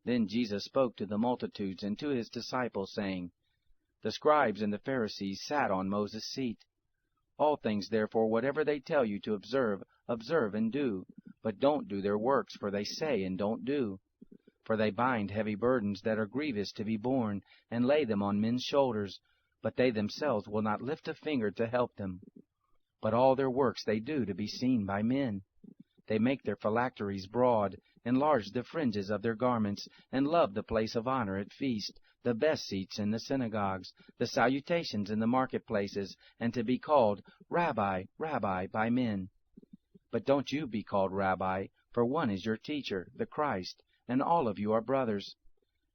Then Jesus spoke to the multitudes and to his disciples, saying, The scribes and the Pharisees sat on Moses' seat. All things therefore whatever they tell you to observe, observe and do, but don't do their works, for they say and don't do. For they bind heavy burdens that are grievous to be borne, and lay them on men's shoulders, but they themselves will not lift a finger to help them. But all their works they do to be seen by men. They make their phylacteries broad, enlarge the fringes of their garments, and love the place of honor at feast, the best seats in the synagogues, the salutations in the marketplaces, and to be called Rabbi, Rabbi by men. But don't you be called Rabbi, for one is your teacher, the Christ, and all of you are brothers.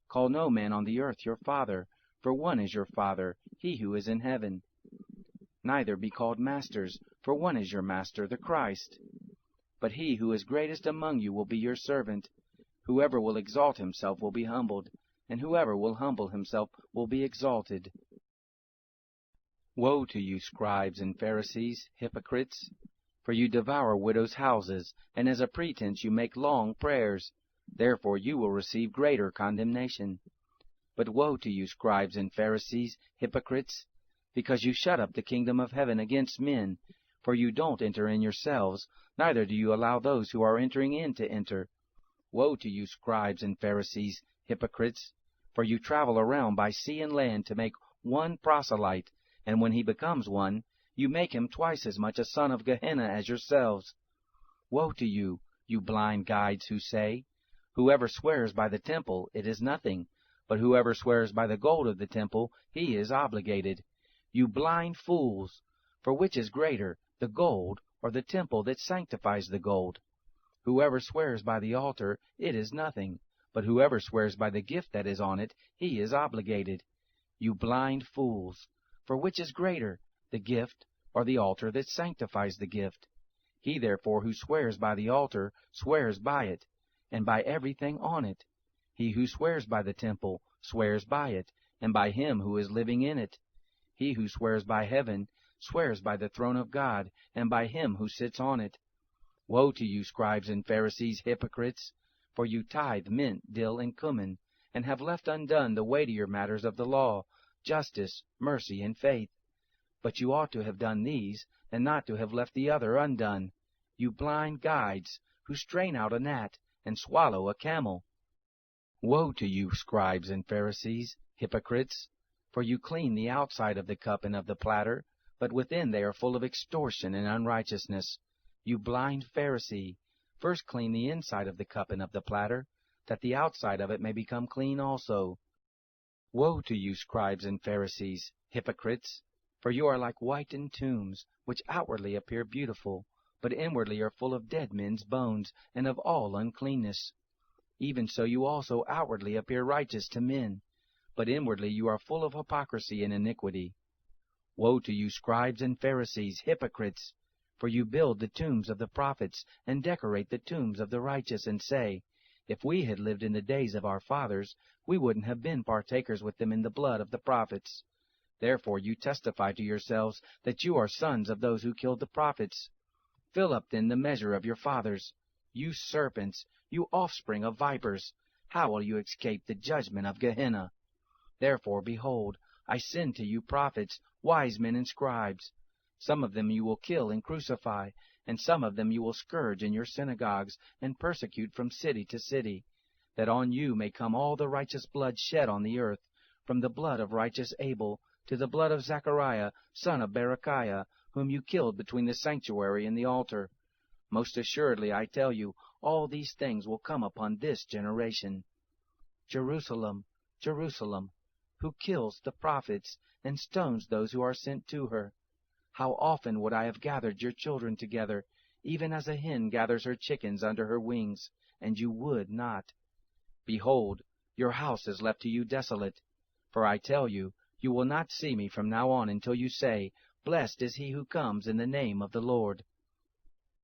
Call no man on the earth your father, for one is your Father, he who is in heaven. Neither be called masters, for one is your Master, the Christ. But he who is greatest among you will be your servant. Whoever will exalt himself will be humbled, and whoever will humble himself will be exalted. Woe to you, scribes and Pharisees, hypocrites! For you devour widows' houses, and as a pretense you make long prayers. Therefore you will receive greater condemnation. But woe to you, scribes and Pharisees, hypocrites! Because you shut up the kingdom of heaven against men. For you don't enter in yourselves, neither do you allow those who are entering in to enter. Woe to you, scribes and Pharisees, hypocrites! For you travel around by sea and land to make one proselyte, and when he becomes one, you make him twice as much a son of Gehenna as yourselves. Woe to you, you blind guides who say, Whoever swears by the temple, it is nothing, but whoever swears by the gold of the temple, he is obligated. You blind fools! For which is greater, the gold or the temple that sanctifies the gold? Whoever swears by the altar, it is nothing, but whoever swears by the gift that is on it, he is obligated. You blind fools! For which is greater, the gift or the altar that sanctifies the gift? He therefore who swears by the altar swears by it, and by everything on it. He who swears by the temple swears by it, and by him who is living in it. He who swears by heaven swears by the throne of God, and by him who sits on it. Woe to you, scribes and Pharisees, hypocrites! For you tithe mint, dill, and cumin, and have left undone the weightier matters of the law, justice, mercy, and faith. But you ought to have done these, and not to have left the other undone. You blind guides, who strain out a gnat, and swallow a camel. Woe to you, scribes and Pharisees, hypocrites! For you clean the outside of the cup and of the platter, but within they are full of extortion and unrighteousness. You blind Pharisee, first clean the inside of the cup and of the platter, that the outside of it may become clean also. Woe to you, scribes and Pharisees, hypocrites! For you are like whitened tombs, which outwardly appear beautiful, but inwardly are full of dead men's bones, and of all uncleanness. Even so you also outwardly appear righteous to men, but inwardly you are full of hypocrisy and iniquity. Woe to you, scribes and Pharisees, hypocrites! For you build the tombs of the prophets, and decorate the tombs of the righteous, and say, If we had lived in the days of our fathers, we wouldn't have been partakers with them in the blood of the prophets. Therefore you testify to yourselves that you are sons of those who killed the prophets. Fill up then the measure of your fathers. You serpents, you offspring of vipers, how will you escape the judgment of Gehenna? Therefore, behold, I send to you prophets, wise men and scribes. Some of them you will kill and crucify, and some of them you will scourge in your synagogues, and persecute from city to city, that on you may come all the righteous blood shed on the earth, from the blood of righteous Abel to the blood of Zechariah, son of Berechiah, whom you killed between the sanctuary and the altar. Most assuredly, I tell you, all these things will come upon this generation. Jerusalem, Jerusalem, who kills the prophets and stones those who are sent to her. How often would I have gathered your children together, even as a hen gathers her chickens under her wings, and you would not. Behold, your house is left to you desolate. For I tell you, you will not see me from now on until you say, Blessed is he who comes in the name of the Lord.